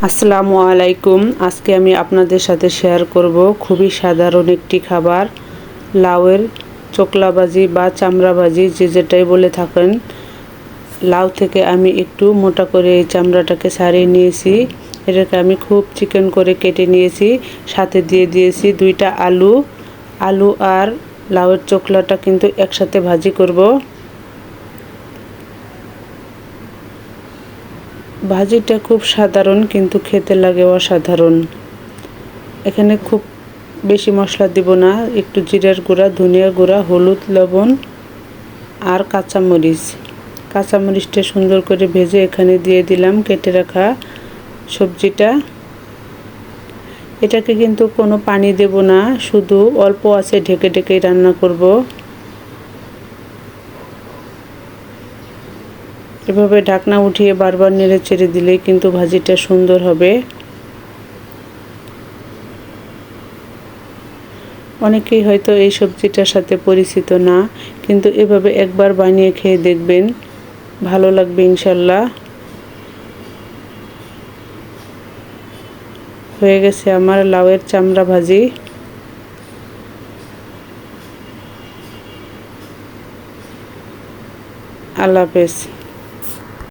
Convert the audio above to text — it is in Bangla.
আসসালামু আলাইকুম। আজকে আমি আপনাদের সাথে শেয়ার করব খুবই সাধারণ একটি খাবার, লাউয়ের চোকলা ভাজি বা চামড়া ভাজি, যে যেটাই বলে থাকেন। লাউ থেকে আমি একটু মোটা করে এই চামড়াটাকে ছাড়িয়ে নিয়েছি। এটাকে আমি খুব চিকন করে কেটে নিয়েছি। সাথে দিয়ে দিয়েছি 2টা আলু। আলু আর লাউয়ের চোকলাটা কিন্তু একসাথে ভাজি করব। ভাজিটা খুব সাধারণ কিন্তু খেতে লাগে অসাধারণ। এখানে খুব বেশি মশলা দিব না, একটু জিরার গুঁড়া, ধনিয়া গুঁড়া, হলুদ, লবণ আর কাঁচামরিচটা সুন্দর করে ভেজে এখানে দিয়ে দিলাম কেটে রাখা সবজিটা। এটাকে কিন্তু কোনো পানি দেব না, শুধু অল্প আছে ঢেকে ঢেকেই রান্না করব। এভাবে ঢাকনা উঠিয়ে বারবার নেড়ে চেড়ে দিলেই কিন্তু ভাজিটা সুন্দর হবে। অনেকেই হয়তো এই সবজিটার সাথে পরিচিত না, কিন্তু এভাবে একবার বানিয়ে খেয়ে দেখবেন, ভালো লাগবে ইনশাল্লাহ। হয়ে গেছে আমার লাউয়ের চামড়া ভাজি। আল্লাহ হাফেজ।